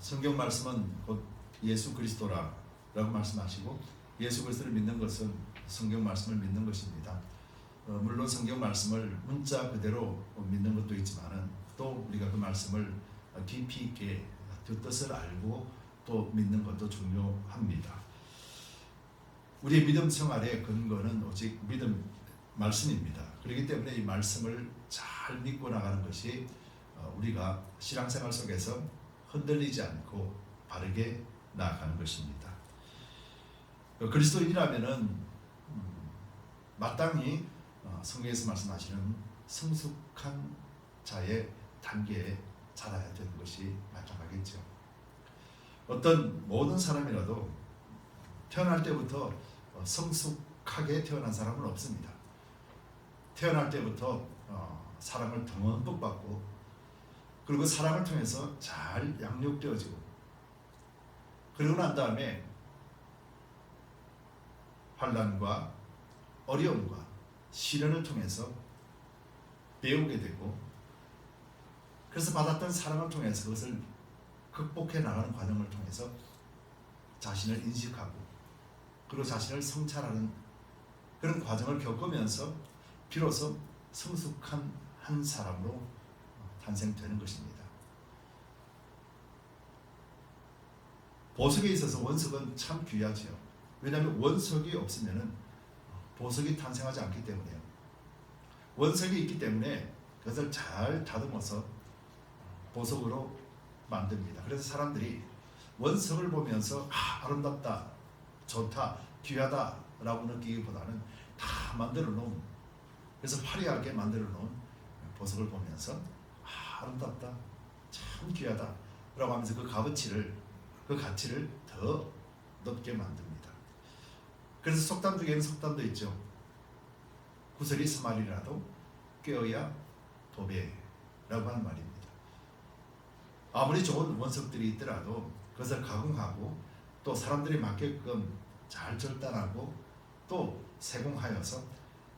성경 말씀은 곧 예수 그리스도라고 말씀하시고 예수 그리스도를 믿는 것은 성경 말씀을 믿는 것입니다. 물론 성경 말씀을 문자 그대로 믿는 것도 있지만은 또 우리가 그 말씀을 깊이 있게 그 뜻을 알고 또 믿는 것도 중요합니다. 우리의 믿음 생활의 근거는 오직 믿음 말씀입니다. 그렇기 때문에 이 말씀을 잘 믿고 나가는 것이 우리가 신앙생활 속에서 흔들리지 않고 바르게 나아가는 것입니다. 그리스도인이라면은 마땅히 성경에서 말씀하시는 성숙한 자의 단계에 자라야 되는 것이 마땅하겠죠. 어떤 모든 사람이라도 태어날 때부터 성숙하게 태어난 사람은 없습니다. 태어날 때부터 사랑을 듬뿍 받고 그리고 사랑을 통해서 잘 양육되어지고 그러고 난 다음에 환난과 어려움과 시련을 통해서 배우게 되고 그래서 받았던 사랑을 통해서 그것을 극복해 나가는 과정을 통해서 자신을 인식하고 그리고 자신을 성찰하는 그런 과정을 겪으면서 비로소 성숙한 한 사람으로 탄생되는 것입니다. 보석에 있어서 원석은 참 귀하지요. 왜냐하면 원석이 없으면 보석이 탄생하지 않기 때문에요. 원석이 있기 때문에 그것을 잘 다듬어서 보석으로 만듭니다. 그래서 사람들이 원석을 보면서 아름답다, 좋다, 귀하다 라고 느끼기보다는 다 만들어 놓은, 그래서 화려하게 만들어 놓은 보석을 보면서 아름답다, 참 귀하다 라고 하면서 그 가치를 더 높게 만듭니다. 그래서 속담 중에는 속담도 있죠. 구슬이 스마리라도 꿰어야 도배라고 하는 말입니다. 아무리 좋은 원석들이 있더라도 그것을 가공하고 또 사람들이 맞게끔 잘 절단하고 또 세공하여서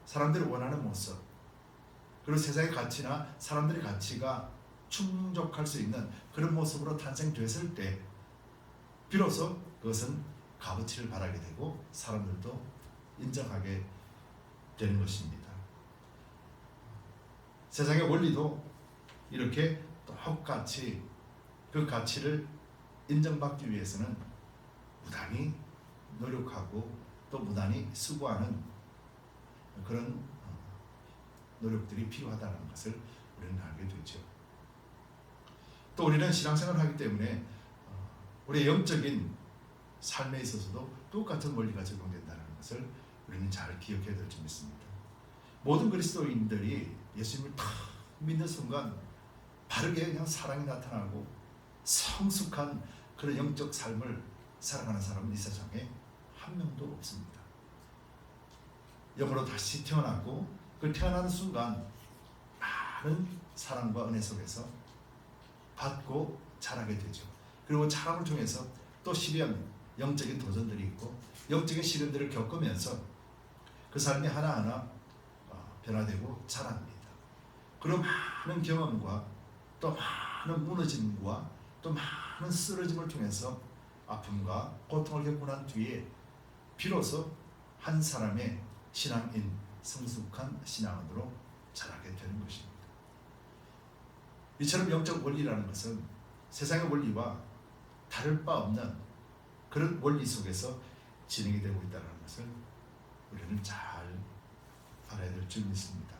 사람들이 원하는 모습 그리고 세상의 가치나 사람들의 가치가 충족할 수 있는 그런 모습으로 탄생됐을 때 비로소 그것은 값어치를 바라게 되고 사람들도 인정하게 되는 것입니다. 세상의 원리도 이렇게 똑같이 그 가치를 인정받기 위해서는 무단히 노력하고 또 무단히 수고하는 그런 노력들이 필요하다는 것을 우리는 알게 되죠. 또 우리는 신앙생활을 하기 때문에 우리의 영적인 삶에 있어서도 똑같은 원리가 적용된다는 것을 우리는 잘 기억해야 될 줄 믿습니다. 모든 그리스도인들이 예수님을 딱 믿는 순간 바르게 그냥 사랑이 나타나고 성숙한 그런 영적 삶을 살아가는 사람은 이 세상에 한 명도 없습니다. 영으로 다시 태어나고 그 태어나는 순간 많은 사랑과 은혜 속에서 받고 자라게 되죠. 그리고 자람을 통해서 또 시련, 영적인 도전들이 있고 영적인 시련들을 겪으면서 그 삶이 하나하나 변화되고 자랍니다. 그런 많은 경험과 또 많은 무너짐과 또 많은 쓰러짐을 통해서 아픔과 고통을 겪고 난 뒤에 비로소 한 사람의 신앙인, 성숙한 신앙으로 자라게 되는 것입니다. 이처럼 영적 원리라는 것은 세상의 원리와 다를 바 없는 그런 원리 속에서 진행이 되고 있다는 것을 우리는 잘 알아야 될 줄 믿습니다.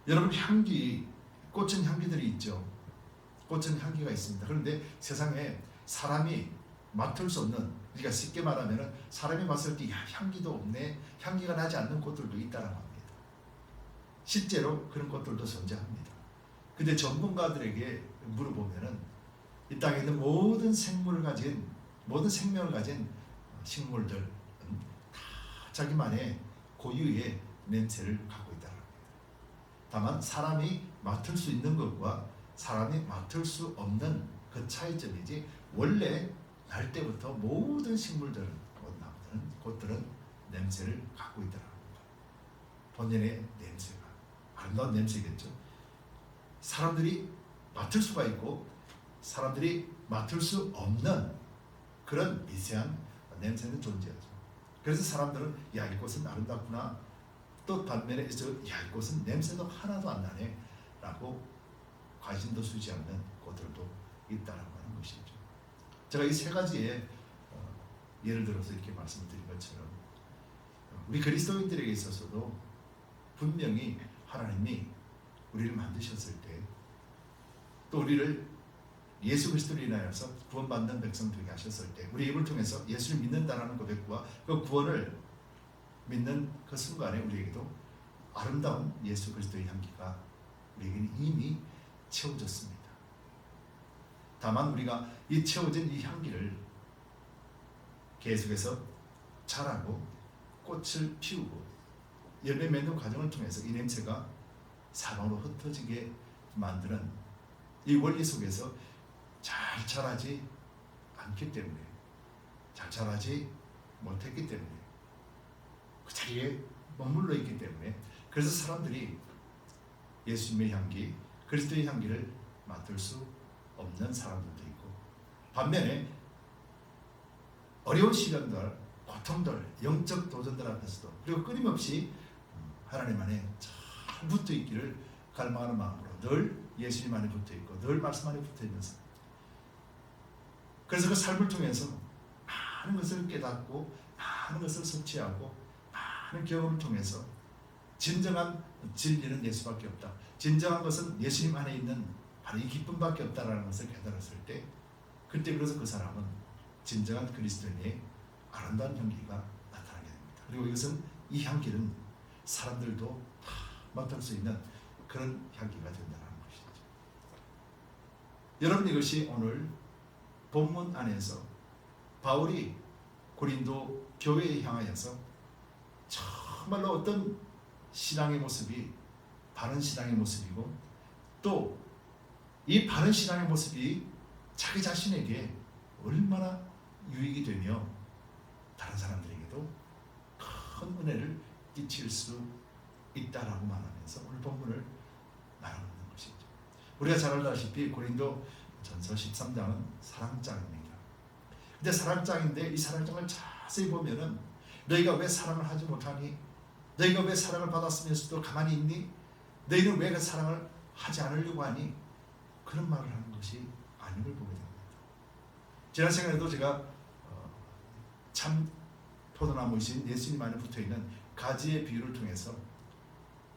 여러분, 꽃은 향기들이 있죠. 꽃은 향기가 있습니다. 그런데 세상에 사람이 맡을 수 없는, 그러니까 쉽게 말하면 사람이 맡을 때 향기도 없네, 향기가 나지 않는 꽃들도 있다는 겁니다. 실제로 그런 꽃들도 존재합니다. 근데 전문가들에게 물어보면은 이 땅에 있는 모든 생명을 가진 식물들은 다 자기만의 고유의 냄새를 갖고 있다는 겁니다. 다만 사람이 맡을 수 있는 것과 사람이 맡을 수 없는 그 차이점이지, 원래 날 때부터 모든 식물들은, 꽃들은 냄새를 갖고 있다는 겁니다. 본연의 냄새가 아름다운 냄새겠죠. 사람들이 맡을 수가 있고 사람들이 맡을 수 없는 그런 미세한 냄새는 존재하죠. 그래서 사람들은 야, 이곳은 아름답구나. 또 반면에 야, 이곳은 냄새도 하나도 안 나네 라고 관심도 쓰지 않는 곳들도 있다라고 하는 것이죠. 제가 이 세 가지의 예를 들어서 이렇게 말씀드린 것처럼 우리 그리스도인들에게 있어서도 분명히 하나님이 우리를 만드셨을 때 또 우리를 예수 그리스도로 인하여서 구원받는 백성 되게 하셨을 때 우리 입을 통해서 예수를 믿는다라는 고백과 그 구원을 믿는 그 순간에 우리에게도 아름다운 예수 그리스도의 향기가 우리에게는 이미 채워졌습니다. 다만 우리가 이 채워진 이 향기를 계속해서 자라고 꽃을 피우고 열매 맺는 과정을 통해서 이 냄새가 사방으로 흩어지게 만드는 이 원리 속에서 잘 자라지 않기 때문에, 잘 자라지 못했기 때문에, 그 자리에 머물러 있기 때문에, 그래서 사람들이 예수님의 향기, 그리스도의 향기를 맡을 수 없는 사람들도 있고, 반면에 어려운 시련들, 고통들, 영적 도전들 앞에서도 그리고 끊임없이 하나님 안에 잘 붙어 있기를 갈망하는 마음으로 늘 예수님 안에 붙어 있고 늘 말씀 안에 붙어 있는 삶. 그래서 그 삶을 통해서 많은 것을 깨닫고 많은 것을 섭취하고 많은 경험을 통해서 진정한 진리는 예수밖에 없다. 진정한 것은 예수님 안에 있는 바로 이 기쁨밖에 없다라는 것을 깨달았을 때, 그때 그래서 그 사람은 진정한 그리스도인의 아름다운 향기가 나타나게 됩니다. 그리고 이것은 이 향기는 사람들도 다 맡을 수 있는 그런 향기가 된다는 것이죠. 여러분, 이것이 오늘 본문 안에서 바울이 고린도 교회에 향하여서 정말로 어떤 신앙의 모습이 바른 신앙의 모습이고 또 이 바른 신앙의 모습이 자기 자신에게 얼마나 유익이 되며 다른 사람들에게도 큰 은혜를 끼칠 수 있다라고 말하면서 오늘 본문을 말하고 있는 것이죠. 우리가 잘 알다시피 고린도 전서 13장은 사랑장입니다. 근데 사랑장인데 이 사랑장을 자세히 보면은 너희가 왜 사랑을 하지 못하니? 너희가 왜 사랑을 받았으면서도 가만히 있니? 너희는 왜 그 사랑을 하지 않으려고 하니? 그런 말을 하는 것이 아닌 걸 보게 됩니다. 지난 시간에도 제가 참 포도나무이신 예수님 안에 붙어있는 가지의 비유를 통해서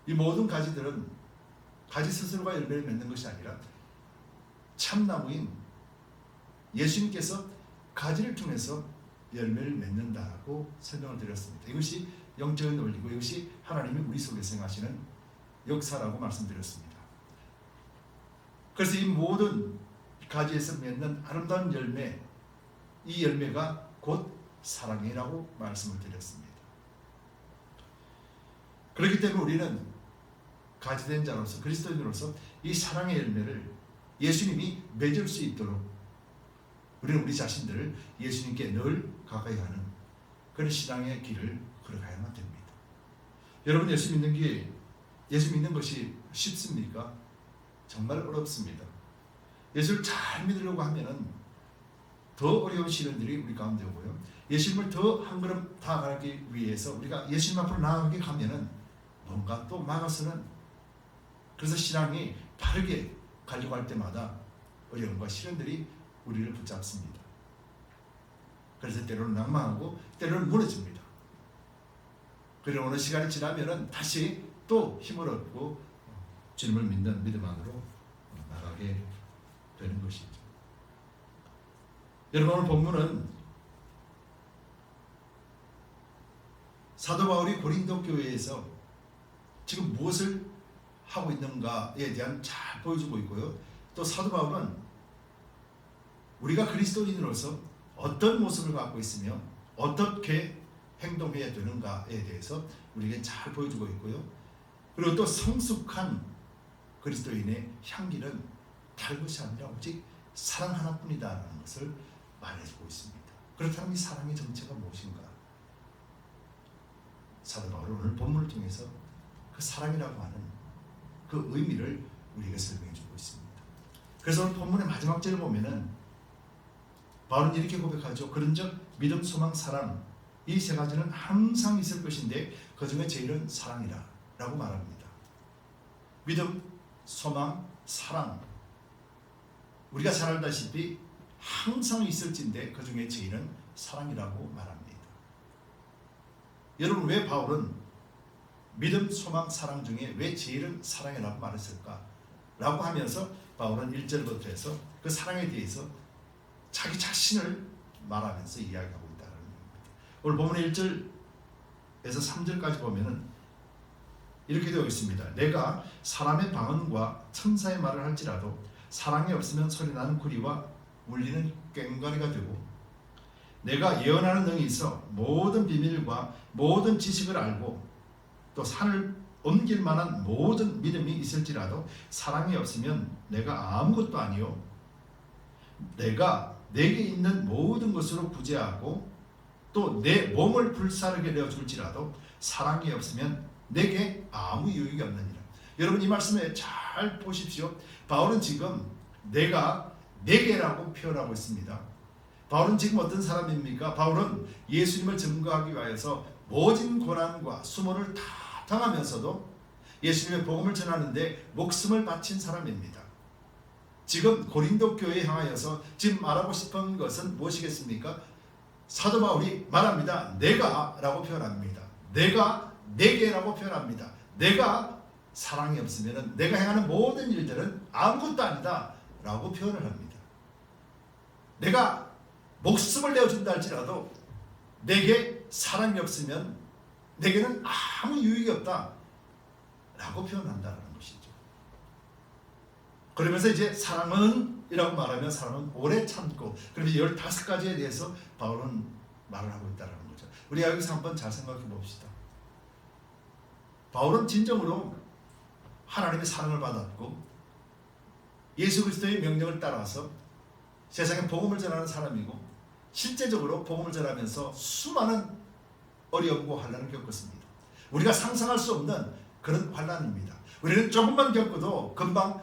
이 모든 가지들은 가지 스스로가 열매를 맺는 것이 아니라 참나무인 예수님께서 가지를 통해서 열매를 맺는다고 설명을 드렸습니다. 이것이 영적인 원리고 이것이 하나님이 우리 속에서 행하시는 역사라고 말씀드렸습니다. 그래서 이 모든 가지에서 맺는 아름다운 열매, 이 열매가 곧 사랑이라고 말씀을 드렸습니다. 그렇기 때문에 우리는 가지된 자로서 그리스도인으로서 이 사랑의 열매를 예수님이 맺을 수 있도록 우리는 우리 자신들을 예수님께 늘 가까이 하는 그런 신앙의 길을 걸어가야만 됩니다. 여러분, 예수 믿는 것이 쉽습니까? 정말 어렵습니다. 예수를 잘 믿으려고 하면은 더 어려운 시련들이 우리 가운데 오고요. 예수님을 더 한 걸음 다가가기 위해서 우리가 예수님 앞으로 나아가게 가면은 뭔가 또 막아서는, 그래서 신앙이 바르게 가려고 할 때마다 어려움과 시련들이 우리를 붙잡습니다. 그래서 때로는 낭망하고 때로는 무너집니다. 그리고 어느 시간이 지나면은 다시 또 힘을 얻고 주님을 믿는 믿음 안으로 나가게 되는 것이죠. 여러분, 오늘 본문은 사도 바울이 고린도 교회에서 지금 무엇을 하고 있는가에 대한 잘 보여주고 있고요. 또 사도 바울은 우리가 그리스도인으로서 어떤 모습을 갖고 있으며 어떻게 행동해야 되는가에 대해서 우리에게 잘 보여주고 있고요. 그리고 또 성숙한 그리스도인의 향기는 다른 것이 아니라 오직 사랑 하나뿐이다라는 것을 말해주고 있습니다. 그렇다면 이 사랑의 정체가 무엇인가? 사도 바울은 오늘 본문을 통해서 그 사랑이라고 하는 그 의미를 우리에게 설명해주고 있습니다. 그래서 오늘 본문의 마지막 절을 보면은 바울은 이렇게 고백하죠. 그런즉 믿음, 소망, 사랑 이 세 가지는 항상 있을 것인데 그 중에 제일은 사랑이라 라고 말합니다. 믿음, 소망, 사랑 우리가 잘 알다시피 항상 있을진데 그 중에 제일은 사랑이라고 말합니다. 여러분 왜 바울은 믿음, 소망, 사랑 중에 왜 제일은 사랑이라고 말했을까? 라고 하면서 바울은 1절부터 해서 그 사랑에 대해서 자기 자신을 말하면서 이야기하고 있다는 겁니다. 오늘 본문의 1절에서 3절까지 보면은 이렇게 되어 있습니다. 내가 사람의 방언과 천사의 말을 할지라도 사랑이 없으면 소리나는 구리와 울리는 꽹과리가 되고 내가 예언하는 능이 있어 모든 비밀과 모든 지식을 알고 또 산을 옮길 만한 모든 믿음이 있을지라도 사랑이 없으면 내가 아무것도 아니요 내가 내게 있는 모든 것으로 구제하고 또 내 몸을 불사르게 내어줄지라도 사랑이 없으면 내게 아무 유익이 없느니라. 여러분 이 말씀에 잘 보십시오. 바울은 지금 내가 내게라고 표현하고 있습니다. 바울은 지금 어떤 사람입니까? 바울은 예수님을 증거하기 위해서 모진 고난과 수모를 다 당하면서도 예수님의 복음을 전하는데 목숨을 바친 사람입니다. 지금 고린도 교회에 향하여서 지금 말하고 싶은 것은 무엇이겠습니까? 사도 바울이 말합니다. 내가 라고 표현합니다. 내가 내게라고 표현합니다. 내가 사랑이 없으면 내가 행하는 모든 일들은 아무것도 아니다 라고 표현을 합니다. 내가 목숨을 내어준다 할지라도 내게 사랑이 없으면 내게는 아무 유익이 없다 라고 표현한다는 것이죠. 그러면서 이제 사랑은 이라고 말하면 사랑은 오래 참고 그러면서 15가지에 대해서 바울은 말을 하고 있다는 거죠. 우리가 여기서 한번 잘 생각해 봅시다. 바울은 진정으로 하나님의 사랑을 받았고 예수 그리스도의 명령을 따라서 세상에 복음을 전하는 사람이고 실제적으로 복음을 전하면서 수많은 어려움과 환난을 겪었습니다. 우리가 상상할 수 없는 그런 환난입니다. 우리는 조금만 겪어도 금방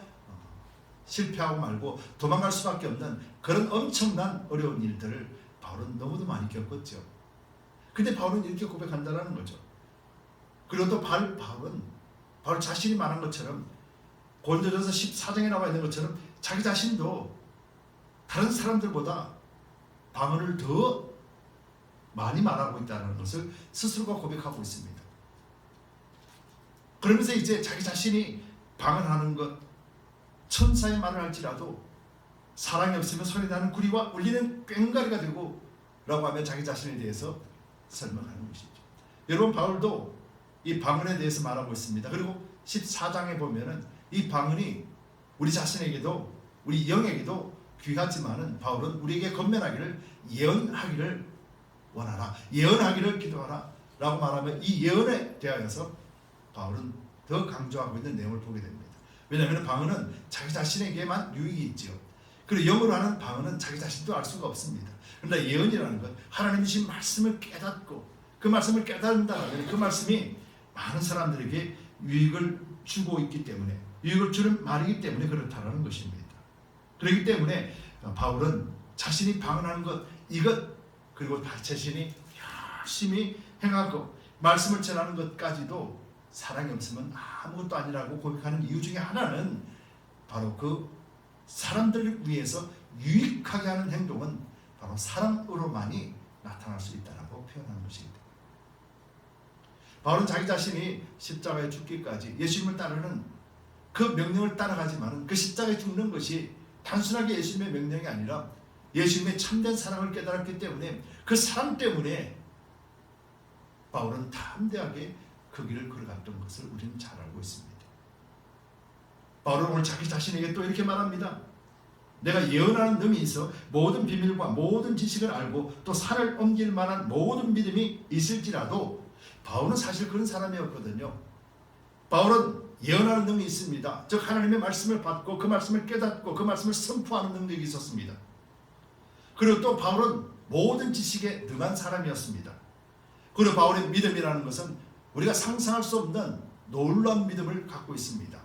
실패하고 말고 도망갈 수밖에 없는 그런 엄청난 어려운 일들을 바울은 너무도 많이 겪었죠. 근데 바울은 이렇게 고백한다는 거죠. 그리고 또 바울 자신이 말한 것처럼 고린도전서 14장에 나와 있는 것처럼 자기 자신도 다른 사람들보다 방언을 더 많이 말하고 있다는 것을 스스로가 고백하고 있습니다. 그러면서 이제 자기 자신이 방언하는 것, 천사의 말을 할지라도 사랑이 없으면 소리나는 구리와 울리는 꽹과리가 되고 라고 하며 자기 자신에 대해서 설명하는 것이죠. 여러분 바울도 이 방언에 대해서 말하고 있습니다. 그리고 14장에 보면은 이 방언이 우리 자신에게도 우리 영에게도 귀하지만은 바울은 우리에게 건면하기를 예언하기를 원하라, 예언하기를 기도하라 라고 말하면 이 예언에 대하여서 바울은 더 강조하고 있는 내용을 보게 됩니다. 왜냐하면 방언은 자기 자신에게만 유익이 있죠. 그리고 영으로 하는 방언은 자기 자신도 알 수가 없습니다. 그러나 예언이라는 것, 하나님이 주신 말씀을 깨닫고 그 말씀을 깨닫는다면 그 말씀이 많은 사람들에게 유익을 주고 있기 때문에 유익을 주는 말이기 때문에 그렇다는 것입니다. 그렇기 때문에 바울은 자신이 방언하는 것, 이것 그리고 자신이 열심히 행하고 말씀을 전하는 것까지도 사랑이 없으면 아무것도 아니라고 고백하는 이유 중에 하나는 바로 그 사람들을 위해서 유익하게 하는 행동은 바로 사랑으로만이 나타날 수 있다고 표현하는 것입니다. 바울은 자기 자신이 십자가에 죽기까지 예수님을 따르는 그 명령을 따라가지만 그 십자가에 죽는 것이 단순하게 예수님의 명령이 아니라 예수님의 참된 사랑을 깨달았기 때문에 그 사랑 때문에 바울은 담대하게 그 길을 걸어갔던 것을 우리는 잘 알고 있습니다. 바울은 오늘 자기 자신에게 또 이렇게 말합니다. 내가 예언하는 능이 있어 모든 비밀과 모든 지식을 알고 또 산을 옮길 만한 모든 믿음이 있을지라도 바울은 사실 그런 사람이었거든요. 바울은 예언하는 능이 있습니다. 즉 하나님의 말씀을 받고 그 말씀을 깨닫고 그 말씀을 선포하는 능력이 있었습니다. 그리고 또 바울은 모든 지식에 능한 사람이었습니다. 그리고 바울의 믿음이라는 것은 우리가 상상할 수 없는 놀라운 믿음을 갖고 있습니다.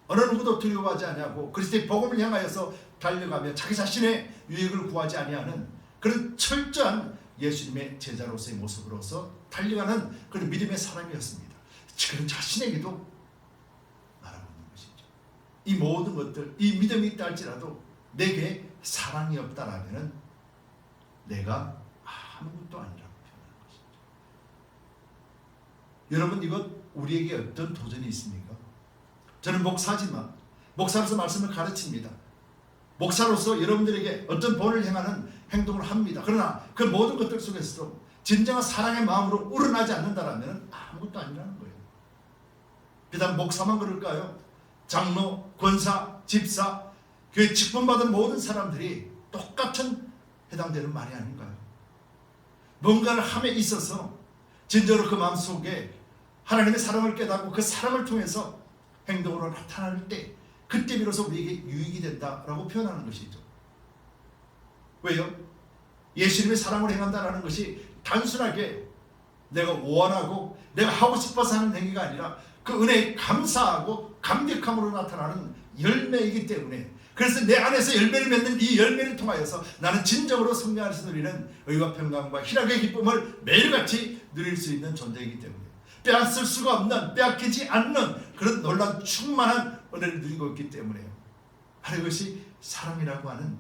어느 누구도 두려워하지 아니하고 그리스도의 복음을 향하여서 달려가며 자기 자신의 유익을 구하지 아니하는 그런 철저한 예수님의 제자로서의 모습으로서 달려가는 그런 믿음의 사람이었습니다. 그런 자신에게도 말하고 있는 것이죠. 이 모든 것들, 이 믿음이 있다 할지라도 내게 사랑이 없다라면 내가 아무것도 아니라고 표현하는 것이죠. 여러분, 이것 우리에게 어떤 도전이 있습니까? 저는 목사지만 목사로서 말씀을 가르칩니다. 목사로서 여러분들에게 어떤 본을 행하는 행동을 합니다. 그러나 그 모든 것들 속에서도 진정한 사랑의 마음으로 우러나지 않는다면 아무것도 아니라는 거예요. 비단 목사만 그럴까요? 장로, 권사, 집사, 교회 직분받은 모든 사람들이 똑같은 해당되는 말이 아닌가요? 뭔가를 함에 있어서 진정으로 그 마음속에 하나님의 사랑을 깨닫고 그 사랑을 통해서 행동으로 나타날 때 그때 비로소 우리에게 유익이 된다라고 표현하는 것이죠. 왜요? 예수님의 사랑을 행한다는 것이 단순하게 내가 원하고 내가 하고 싶어서 하는 행위가 아니라 그 은혜에 감사하고 감격함으로 나타나는 열매이기 때문에, 그래서 내 안에서 열매를 맺는 이 열매를 통하여서 나는 진정으로 성령 안에서 누리는 의와 평강과 희락의 기쁨을 매일같이 누릴 수 있는 존재이기 때문에 빼앗을 수가 없는, 빼앗기지 않는 그런 놀라운 충만한 은혜를 누리고 있기 때문에요. 바로 이것이 사랑이라고 하는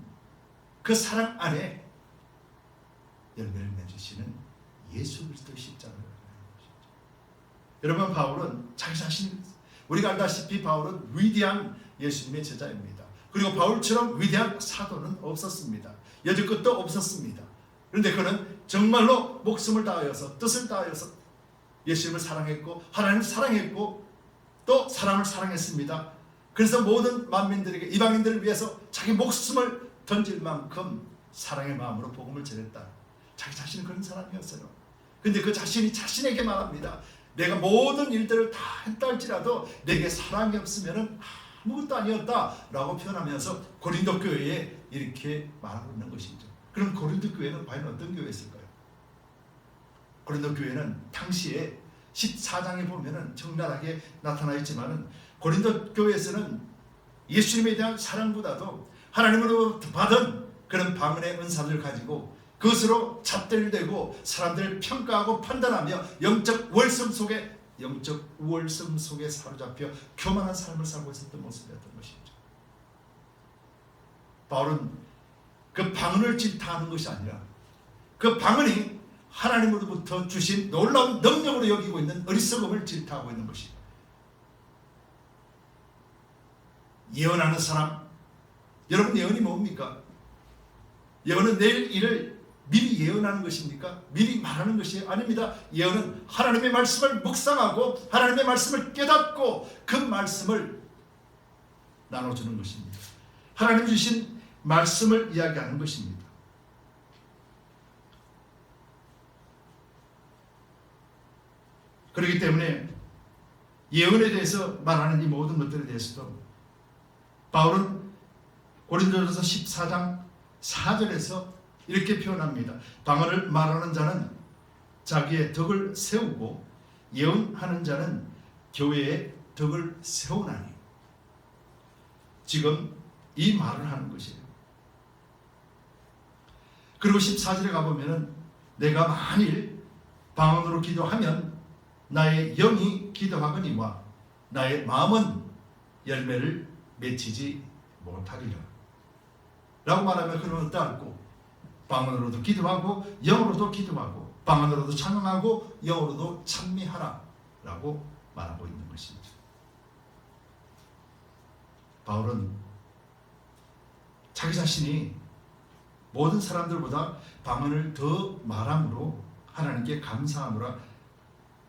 그 사랑 안에 열매를 맺으시는 예수 그리스도의 십자가를 말하는 것이죠. 여러분, 바울은 자기 자신, 우리가 알다시피 바울은 위대한 예수님의 제자입니다. 그리고 바울처럼 위대한 사도는 없었습니다. 여질 것도 없었습니다. 그런데 그는 정말로 목숨을 다하여서 뜻을 다하여서 예수님을 사랑했고 하나님을 사랑했고 또 사람을 사랑했습니다. 그래서 모든 만민들에게, 이방인들을 위해서 자기 목숨을 던질 만큼 사랑의 마음으로 복음을 전했다. 자기 자신은 그런 사람이었어요. 그런데 그 자신이 자신에게 말합니다. 내가 모든 일들을 다 했다 할지라도 내게 사랑이 없으면 아무것도 아니었다라고 표현하면서 고린도 교회에 이렇게 말하고 있는 것이죠. 그럼 고린도 교회는 과연 어떤 교회였을까요? 고린도 교회는 당시에 14장에 보면은 적나라하게 나타나 있지만은 고린도 교회에서는 예수님에 대한 사랑보다도 하나님으로부터 받은 그런 방언의 은사를 가지고 그것으로 잣대를 대고 사람들을 평가하고 판단하며 영적 우월성 속에 사로잡혀 교만한 삶을 살고 있었던 모습이었던 것이죠. 바울은 그 방언을 질타하는 것이 아니라 그 방언이 하나님으로부터 주신 놀라운 능력으로 여기고 있는 어리석음을 질타하고 있는 것이죠. 예언하는 사람, 여러분, 예언이 뭡니까? 예언은 내일 일을 미리 예언하는 것입니까? 미리 말하는 것이 아닙니다. 예언은 하나님의 말씀을 묵상하고 하나님의 말씀을 깨닫고 그 말씀을 나눠주는 것입니다. 하나님 주신 말씀을 이야기하는 것입니다. 그렇기 때문에 예언에 대해서 말하는 이 모든 것들에 대해서도 바울은 고린도전서 14장 4절에서 이렇게 표현합니다. 방언을 말하는 자는 자기의 덕을 세우고 예언하는 자는 교회의 덕을 세우나니. 지금 이 말을 하는 것이에요. 그리고 14절에 가보면 내가 만일 방언으로 기도하면 나의 영이 기도하거니와 나의 마음은 열매를 맺히지 못하리라 라고 말하면 그러면 어떠할꼬? 방언으로도 기도하고 영어로도 기도하고 방언으로도 찬양하고 영어로도 찬미하라 라고 말하고 있는 것입니다. 바울은 자기 자신이 모든 사람들보다 방언을 더 말함으로 하나님께 감사함으로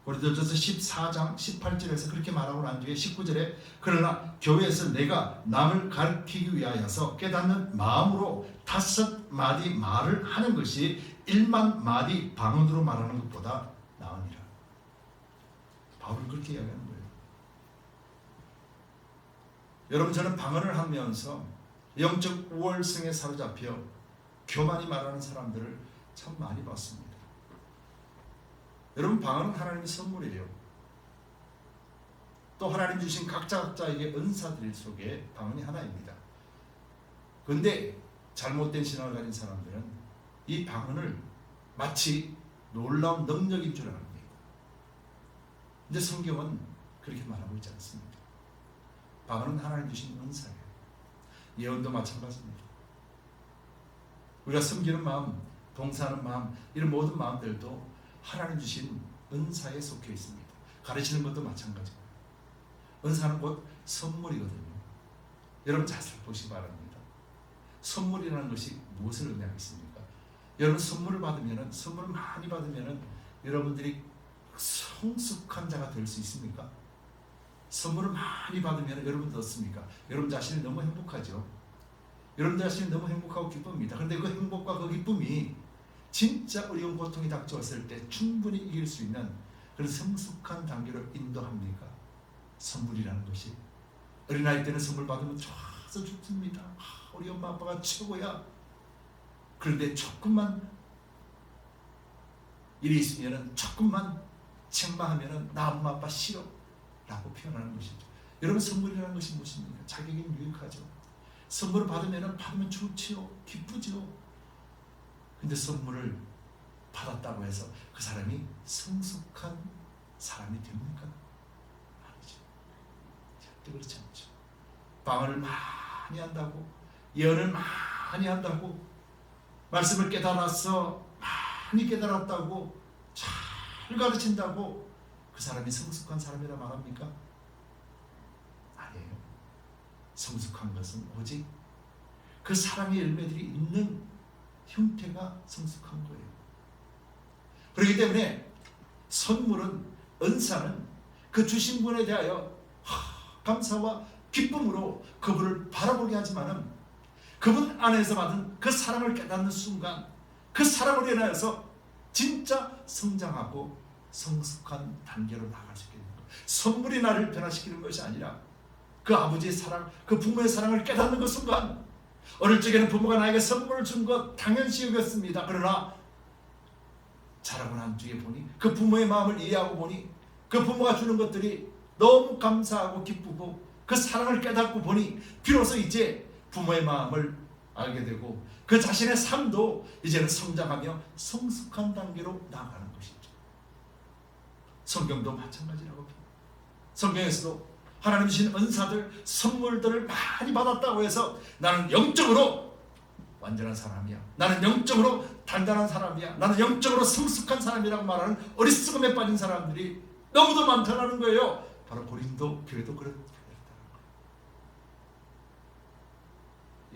고린도전서 14장 18절에서 그렇게 말하고 난 뒤에 19절에 그러나 교회에서 내가 남을 가르치기 위하여서 깨닫는 마음으로 5마디 말을 하는 것이 1만 마디 방언으로 말하는 것보다 나으니라. 바울은 그렇게 이야기하는 거예요. 여러분, 저는 방언을 하면서 영적 우월성에 사로잡혀 교만이 말하는 사람들을 참 많이 봤습니다. 여러분, 방언은 하나님의 선물이에요. 또 하나님 주신 각자에게 은사들 속에 방언이 하나입니다. 그런데 잘못된 신앙을 가진 사람들은 이 방언을 마치 놀라운 능력인 줄 압니다. 근데 성경은 그렇게 말하고 있지 않습니다. 방언은 하나님 주신 은사예요. 예언도 마찬가지입니다. 우리가 섬기는 마음, 봉사하는 마음, 이런 모든 마음들도 하나님 주신 은사에 속해 있습니다. 가르치는 것도 마찬가지고요. 은사는 곧 선물이거든요. 여러분 잘 살펴보시기 바랍니다. 선물이라는 것이 무엇을 의미하겠습니까? 여러분 선물을 많이 받으면 여러분들이 성숙한 자가 될 수 있습니까? 선물을 많이 받으면 여러분도 어떻습니까? 여러분 자신이 너무 행복하죠. 여러분 자신이 너무 행복하고 기쁩니다. 그런데 그 행복과 그 기쁨이 진짜 어려운 고통이 닥쳐왔을 때 충분히 이길 수 있는 그런 성숙한 단계로 인도합니까? 선물이라는 것이. 어린아이 때는 선물 받으면 좋아서 좋습니다. 우리 엄마 아빠가 최고야. 그런데 조금만 일이 있으면, 조금만 책망하면 나 엄마 아빠 싫어 라고 표현하는 것이죠. 여러분 선물이라는 것이 무엇입니까? 자격이 유익하죠. 선물을 받으면 좋지요. 기쁘죠. 근데 선물을 받았다고 해서 그 사람이 성숙한 사람이 됩니까? 아니죠. 절대 그렇지 않죠. 방언을 많이 한다고, 예언을 많이 한다고, 말씀을 깨달았어 많이 깨달았다고, 잘 가르친다고 그 사람이 성숙한 사람이라 말합니까? 아니에요. 성숙한 것은 오직 그 사랑의 열매들이 있는 형태가 성숙한 거예요. 그렇기 때문에 선물은, 은사는 그 주신 분에 대하여 감사와 기쁨으로 그분을 바라보게 하지만은 그분 안에서 받은 그 사랑을 깨닫는 순간 그 사랑으로 인하여서 진짜 성장하고 성숙한 단계로 나갈 수 있는 것. 선물이 나를 변화시키는 것이 아니라 그 아버지의 사랑, 그 부모의 사랑을 깨닫는 그 순간, 어릴 적에는 부모가 나에게 선물을 준 것 당연시 여겼습니다. 그러나 자라고 난 뒤에 보니, 그 부모의 마음을 이해하고 보니 그 부모가 주는 것들이 너무 감사하고 기쁘고 그 사랑을 깨닫고 보니 비로소 이제 부모의 마음을 알게 되고 그 자신의 삶도 이제는 성장하며 성숙한 단계로 나아가는 것이죠. 성경도 마찬가지라고. 성경에서도 하나님 주신 은사들, 선물들을 많이 받았다고 해서 나는 영적으로 완전한 사람이야, 나는 영적으로 단단한 사람이야, 나는 영적으로 성숙한 사람이라고 말하는 어리석음에 빠진 사람들이 너무도 많다는 거예요. 바로 고린도 교회도 그렇다는 거예요.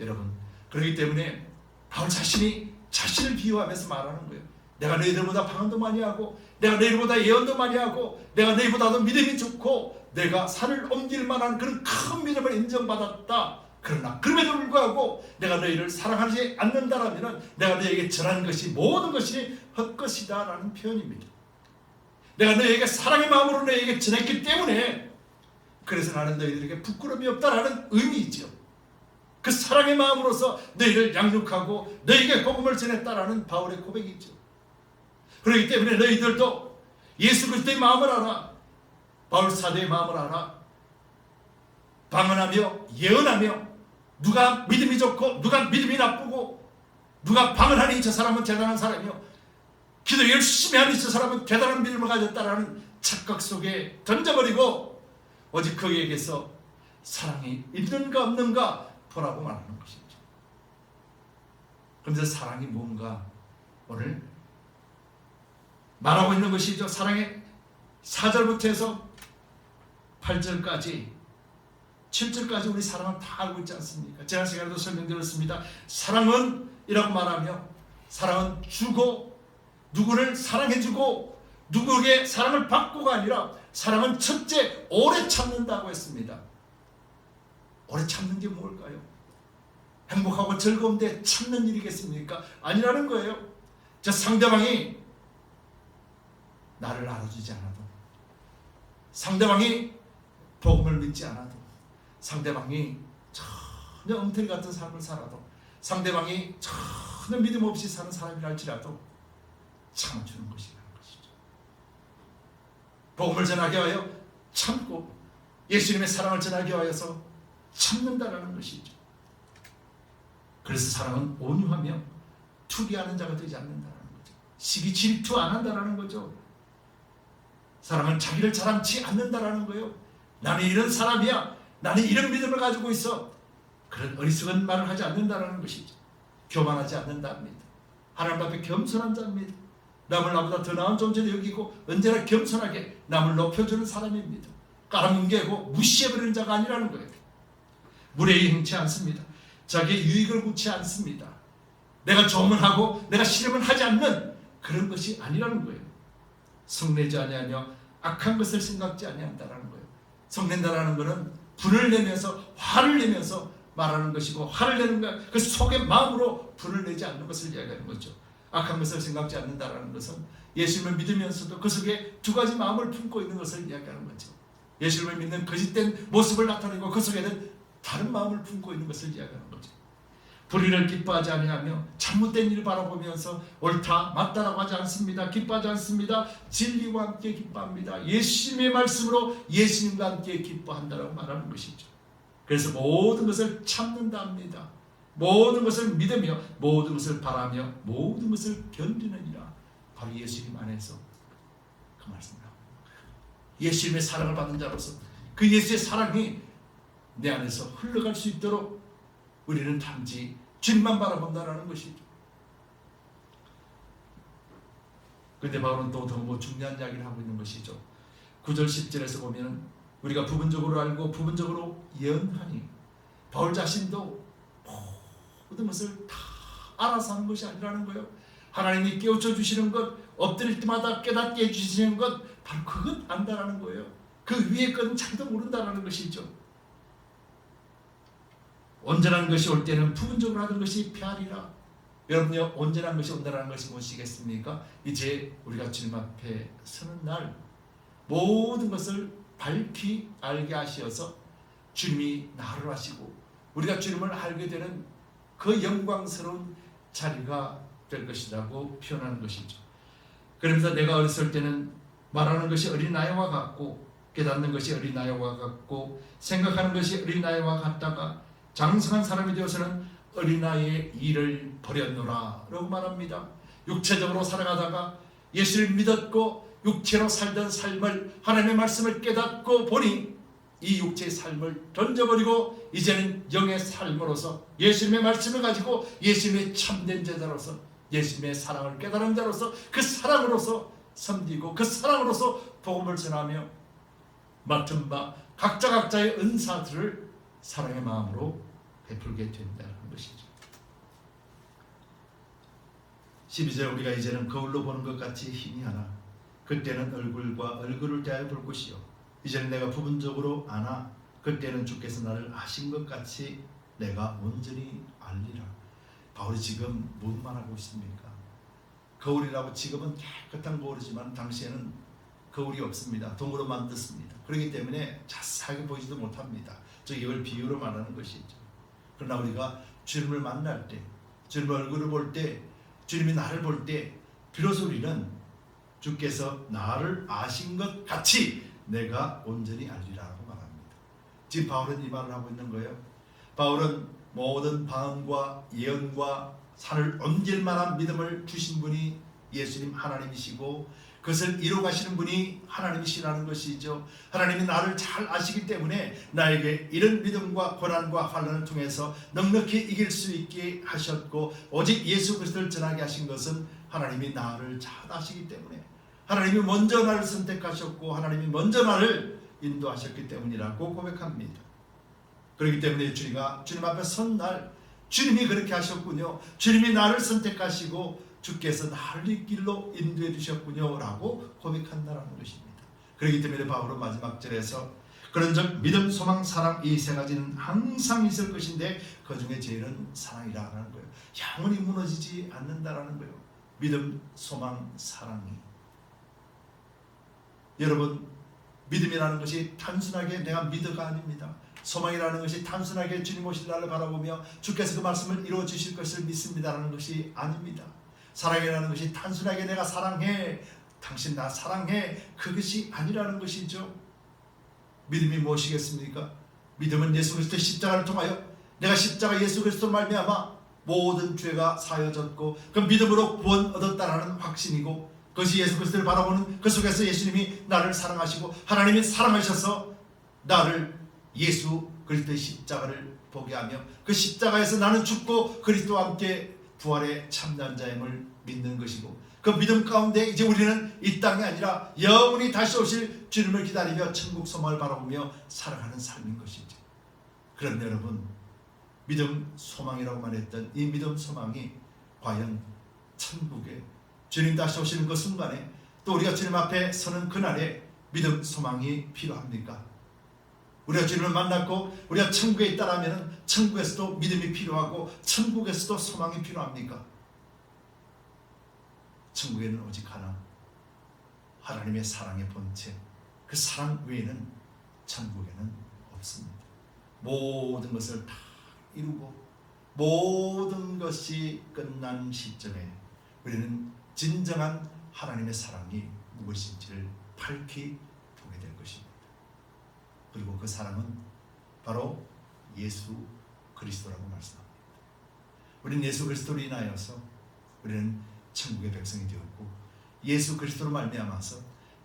여러분, 그렇기 때문에 바울 자신이 자신을 비유하면서 말하는 거예요. 내가 너희들보다 방언도 많이 하고, 내가 너희들보다 예언도 많이 하고, 내가 너희보다도 믿음이 좋고, 내가 산을 옮길 만한 그런 큰 믿음을 인정받았다. 그러나 그럼에도 불구하고 내가 너희를 사랑하지 않는다라면 내가 너희에게 전한 것이 모든 것이 헛것이다 라는 표현입니다. 내가 너희에게 사랑의 마음으로 너희에게 전했기 때문에 그래서 나는 너희들에게 부끄러움이 없다라는 의미이죠. 그 사랑의 마음으로서 너희를 양육하고 너희에게 복음을 전했다라는 바울의 고백이죠. 그렇기 때문에 너희들도 예수 그리스도의 마음을 알아, 바울 사도의 마음을 알아. 방언하며 예언하며 누가 믿음이 좋고 누가 믿음이 나쁘고, 누가 방언하니 저 사람은 대단한 사람이요, 기도 열심히 하니 저 사람은 대단한 믿음을 가졌다라는 착각 속에 던져버리고 오직 그에게서 사랑이 있는가 없는가 보라고 말하는 것이죠. 그런데 사랑이 뭔가 오늘 말하고 있는 것이죠. 사랑의 4절부터 해서 8절까지 7절까지 우리 사랑은 다 알고 있지 않습니까? 지난 시간에도 설명드렸습니다. 사랑은 이라고 말하며, 사랑은 주고 누구를 사랑해주고 누구에게 사랑을 받고가 아니라, 사랑은 첫째 오래 참는다고 했습니다. 오래 참는 게 뭘까요? 행복하고 즐거운데 참는 일이겠습니까? 아니라는 거예요. 저 상대방이 나를 알아주지 않아도, 상대방이 복음을 믿지 않아도, 상대방이 전혀 엉터리 같은 삶을 살아도, 상대방이 전혀 믿음 없이 사는 사람이라 할지라도 참아주는 것이라는 것이죠. 복음을 전하게 하여 참고 예수님의 사랑을 전하기 위하여서 참는다라는 것이죠. 그래서 사랑은 온유하며 투기하는 자가 되지 않는다라는 거죠. 시기 질투 안 한다라는 거죠. 사랑은 자기를 자랑치 않는다라는 거예요. 나는 이런 사람이야. 나는 이런 믿음을 가지고 있어. 그런 어리석은 말을 하지 않는다라는 것이죠. 교만하지 않는답니다. 하나님 앞에 겸손한 자입니다. 남을 나보다 더 나은 존재로 여기고 언제나 겸손하게 남을 높여주는 사람입니다. 깔아뭉개고 무시해버리는 자가 아니라는 거예요. 무례히 행치 않습니다. 자기의 유익을 구치 않습니다. 내가 좋으면 하고 내가 싫으면 하지 않는 그런 것이 아니라는 거예요. 성내지 아니하며 악한 것을 생각지 아니한다라는 거예요. 성낸다라는 것은 분을 내면서 화를 내면서 말하는 것이고, 화를 내는 것, 그 속의 마음으로 분을 내지 않는 것을 이야기하는 거죠. 악한 것을 생각지 않는다라는 것은 예수님을 믿으면서도 그 속에 두 가지 마음을 품고 있는 것을 이야기하는 거죠. 예수님을 믿는 거짓된 모습을 나타내고 그 속에는 다른 마음을 품고 있는 것을 이야기하는 거죠. 불의를 기뻐하지 아니하며 잘못된 일을 바라보면서 옳다 맞다라고 하지 않습니다. 기뻐하지 않습니다. 진리와 함께 기뻐합니다. 예수님의 말씀으로 예수님과 함께 기뻐한다라고 말하는 것이죠. 그래서 모든 것을 참는다 합니다. 모든 것을 믿으며 모든 것을 바라며 모든 것을 견디느니라. 바로 예수님 안에서 그 말씀을 하고 예수님의 사랑을 받는 자로서 그 예수의 사랑이 내 안에서 흘러갈 수 있도록 우리는 단지 주님만 바라본다라는 것이죠. 그런데 바울은 또 더 중요한 이야기를 하고 있는 것이죠. 9절 10절에서 보면 우리가 부분적으로 알고 부분적으로 예언하니, 바울 자신도 모든 것을 다 알아서 하는 것이 아니라는 거예요. 하나님이 깨우쳐 주시는 것, 엎드릴 때마다 깨닫게 해주시는 것, 바로 그것 안다라는 거예요. 그 위에 것은 자기도 모른다라는 것이죠. 온전한 것이 올 때는 부분적으로 하던 것이 폐하리라. 여러분요, 온전한 것이 온다라는 것이 무엇이겠습니까? 이제 우리가 주님 앞에 서는 날 모든 것을 밝히 알게 하시어서 주님이 나를 하시고 우리가 주님을 알게 되는 그 영광스러운 자리가 될 것이라고 표현하는 것이죠. 그러면서 내가 어렸을 때는 말하는 것이 어린아이와 같고 깨닫는 것이 어린아이와 같고 생각하는 것이 어린아이와 같다가 장성한 사람이 되어서는 어린아이의 일을 버렸노라 라고 말합니다. 육체적으로 살아가다가 예수를 믿었고 육체로 살던 삶을, 하나님의 말씀을 깨닫고 보니 이 육체의 삶을 던져버리고 이제는 영의 삶으로서 예수님의 말씀을 가지고 예수님의 참된 제자로서 예수님의 사랑을 깨달은 자로서 그 사랑으로서 섬기고 그 사랑으로서 복음을 전하며 맡은 바 각자의 은사들을 사랑의 마음으로 베풀게 된다는 것이죠. 12절 우리가 이제는 거울로 보는 것 같이 희미하나 그때는 얼굴과 얼굴을 대하여 볼 것이요 이제는 내가 부분적으로 아나 그때는 주께서 나를 아신 것 같이 내가 온전히 알리라. 바울이 지금 뭔 말하고 있습니까? 거울이라고 지금은 깨끗한 거울이지만 당시에는 거울이 없습니다. 동으로 만들었습니다. 그렇기 때문에 자세하게 보이지도 못합니다. 이걸 비유로 말하는 것이죠. 그러나 우리가 주님을 만날 때, 주님의 얼굴을 볼 때, 주님이 나를 볼 때 비로소 우리는 주께서 나를 아신 것 같이 내가 온전히 알리라고 말합니다. 지금 바울은 이 말을 하고 있는 거예요. 바울은 모든 방언과 예언과 산을 옮길 만한 믿음을 주신 분이 예수님 하나님이시고 그것을 이루가시는 분이 하나님이시라는 것이죠. 하나님이 나를 잘 아시기 때문에 나에게 이런 믿음과 고난과 환난을 통해서 넉넉히 이길 수 있게 하셨고 오직 예수 그리스도를 전하게 하신 것은 하나님이 나를 잘 아시기 때문에 하나님이 먼저 나를 선택하셨고 하나님이 먼저 나를 인도하셨기 때문이라고 고백합니다. 그렇기 때문에 주님과 주님 앞에 선 날 주님이 그렇게 하셨군요. 주님이 나를 선택하시고 주께서 나를 이 길로 인도해 주셨군요 라고 고백한다는 것입니다. 그렇기 때문에 바울은 마지막 절에서 그런즉 믿음, 소망, 사랑 이 세 가지는 항상 있을 것인데 그 중에 제일은 사랑이라는 거예요. 영원히 무너지지 않는다라는 거예요. 믿음, 소망, 사랑이. 여러분, 믿음이라는 것이 단순하게 내가 믿어가 아닙니다. 소망이라는 것이 단순하게 주님 오실 날을 바라보며 주께서 그 말씀을 이루어 주실 것을 믿습니다라는 것이 아닙니다. 사랑이라는 것이 단순하게 내가 사랑해, 당신 나 사랑해, 그것이 아니라는 것이죠. 믿음이 무엇이겠습니까? 믿음은 예수 그리스도의 십자가를 통하여 내가 십자가 예수 그리스도 말미암아 모든 죄가 사여졌고 그 믿음으로 구원 얻었다라는 확신이고, 그것이 예수 그리스도를 바라보는 그 속에서 예수님이 나를 사랑하시고 하나님이 사랑하셔서 나를 예수 그리스도의 십자가를 보게 하며 그 십자가에서 나는 죽고 그리스도와 함께 부활의 참된 자임을 믿는 것이고, 그 믿음 가운데 이제 우리는 이 땅이 아니라 영원히 다시 오실 주님을 기다리며 천국 소망을 바라보며 살아가는 삶인 것이죠. 그런데 여러분, 믿음 소망이라고 말했던 이 믿음 소망이 과연 천국에 주님 다시 오시는 그 순간에 또 우리가 주님 앞에 서는 그날에 믿음 소망이 필요합니까? 우리가 주님을 만났고 우리가 천국에 있다라면 천국에서도 믿음이 필요하고 천국에서도 소망이 필요합니까? 천국에는 오직 하나님의 사랑의 본체, 그 사랑 외에는 천국에는 없습니다. 모든 것을 다 이루고 모든 것이 끝난 시점에 우리는 진정한 하나님의 사랑이 무엇인지를 밝히 보게 될 것입니다. 그리고 그 사랑은 바로 예수 그리스도라고 말씀합니다. 우리는 예수 그리스도로 인하여서 우리는 천국의 백성이 되었고, 예수 그리스도로 말미암아서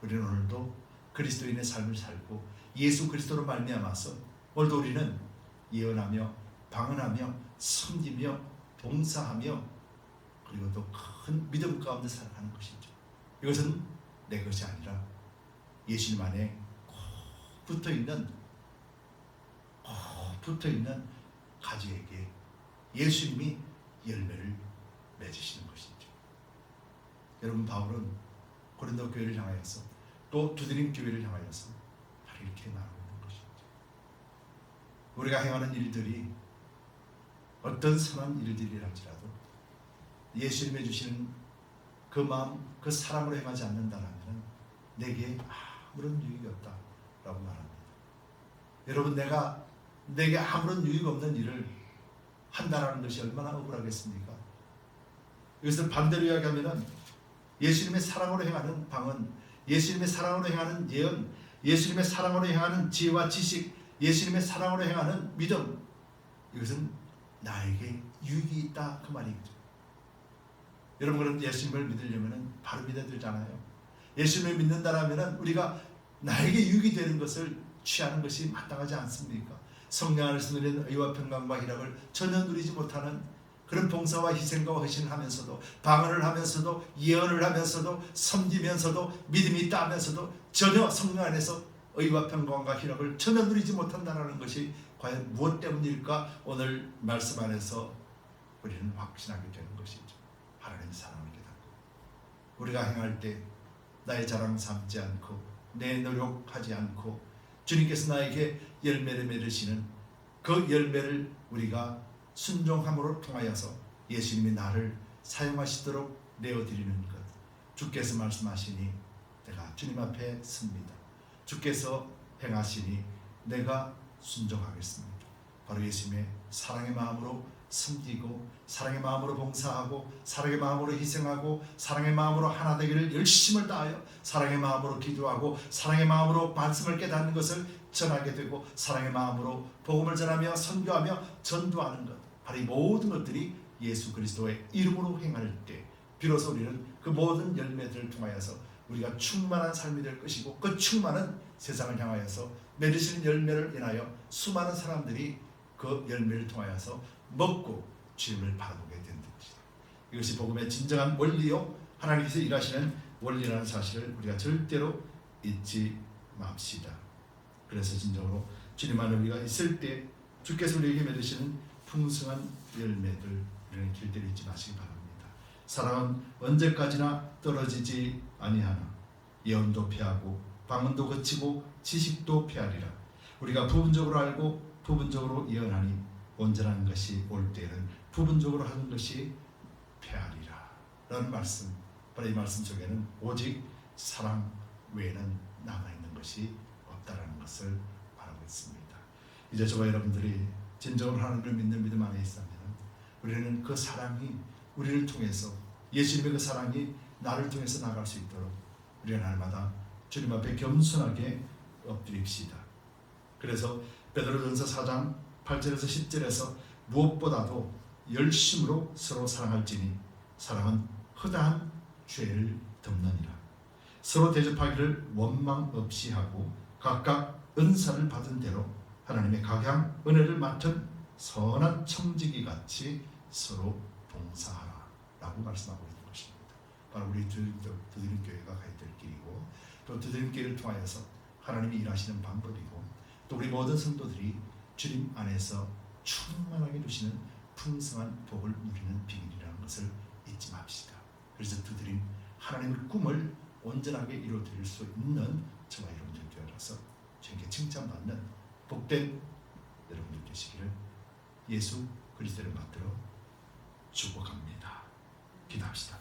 우리는 오늘도 그리스도인의 삶을 살고, 예수 그리스도로 말미암아서 오늘도 우리는 예언하며 방언하며 섬기며 봉사하며 그리고 또 큰 믿음 가운데 살아가는 것이죠. 이것은 내 것이 아니라 예수님 안에 꼭 붙어있는 가지에게 예수님이 열매를 맺으시는 것이죠. 여러분, 바울은 고린도 교회를 향하여서 또 두드림 교회를 향하여서 바로 이렇게 말하고 있는 것이죠. 우리가 행하는 일들이 어떤 선한 일들이랄지라도 예수님이 주시는 그 마음, 그 사랑으로 행하지 않는다면 내게 아무런 유익이 없다라고 말합니다. 여러분, 내게 아무런 유익 없는 일을 한다라는 것이 얼마나 억울하겠습니까? 이것을 반대로 이야기하면 예수님의 사랑으로 행하는 방언, 예수님의 사랑으로 행하는 예언, 예수님의 사랑으로 행하는 지혜와 지식, 예수님의 사랑으로 행하는 믿음, 이것은 나에게 유익이 있다, 그 말이죠. 여러분, 그럼 예수님을 믿으려면 바로 믿어야 되잖아요. 예수님을 믿는다라면 우리가 나에게 유익이 되는 것을 취하는 것이 마땅하지 않습니까? 성령 안에서 누리는 의와 평강과 희락을 전혀 누리지 못하는 그런 봉사와 희생과 헌신을 하면서도, 방언을 하면서도, 예언을 하면서도, 섬기면서도, 믿음이 있다 하면서도 전혀 성령 안에서 의와 평강과 희락을 전혀 누리지 못한다는 것이 과연 무엇 때문일까? 오늘 말씀 안에서 우리는 확신하게 되는 것이죠. 하나님의 사랑을 깨닫고 우리가 행할 때 나의 자랑 삼지 않고 내 노력하지 않고 주님께서 나에게 열매를 맺으시는 그 열매를 우리가 순종함으로 통하여서 예수님이 나를 사용하시도록 내어드리는 것, 주께서 말씀하시니 내가 주님 앞에 섭니다. 주께서 행하시니 내가 순종하겠습니다. 바로 예수님의 사랑의 마음으로 섬기고, 사랑의 마음으로 봉사하고, 사랑의 마음으로 희생하고, 사랑의 마음으로 하나 되기를 열심을 다하여 사랑의 마음으로 기도하고, 사랑의 마음으로 말씀을 깨닫는 것을 전하게 되고, 사랑의 마음으로 복음을 전하며 선교하며 전도하는 것, 바로 이 모든 것들이 예수 그리스도의 이름으로 행할 때 비로소 우리는 그 모든 열매들을 통하여서 우리가 충만한 삶이 될 것이고, 그 충만한 세상을 향하여서 맺으시는 열매를 인하여 수많은 사람들이 그 열매를 통하여서 먹고 주님을 바라보게 되는 것이다. 이것이 복음의 진정한 원리요, 하나님께서 일하시는 원리라는 사실을 우리가 절대로 잊지 맙시다. 그래서 진정으로 주님 안에 우리가 있을 때 주께서 우리에게 맺으시는 풍성한 열매들 우리는 길들이 잊지 마시기 바랍니다. 사랑은 언제까지나 떨어지지 아니하나 예언도 패하고 방언도 거치고 지식도 패하리라. 우리가 부분적으로 알고 부분적으로 예언하니 온전한 것이 올 때에는 부분적으로 하는 것이 패하리라 라는 말씀, 바로 이 말씀 속에는 오직 사랑 외에는 남아있는 것이 없다라는 것을 말하고 있습니다. 이제 저와 여러분들이 진정으로 하나님을 믿는 믿음 안에 있다면 우리는 그 사랑이 우리를 통해서, 예수님의 그 사랑이 나를 통해서 나갈 수 있도록 우리가 날마다 주님 앞에 겸손하게 엎드립시다. 그래서 베드로전서 4장 8절에서 10절에서 무엇보다도 열심으로 서로 사랑할지니 사랑은 허다한 죄를 덮느니라. 서로 대접하기를 원망 없이 하고 각각 은사를 받은 대로 하나님의 각양 은혜를 맡은 선한 청지기 같이 서로 봉사하라 라고 말씀하고 있는 것입니다. 바로 우리 두드림교회가 가야 될 길이고, 또 두드림교회를 통하여서 하나님이 일하시는 방법이고, 또 우리 모든 성도들이 주님 안에서 충만하게 주시는 풍성한 복을 누리는 비밀이라는 것을 잊지 맙시다. 그래서 두드림 하나님의 꿈을 온전하게 이루어드릴 수 있는 저와 여러분들 되어라서 주님께 칭찬받는 복된 여러분들 되시기를 예수 그리스도를 받들어 축복합니다. 기도합시다.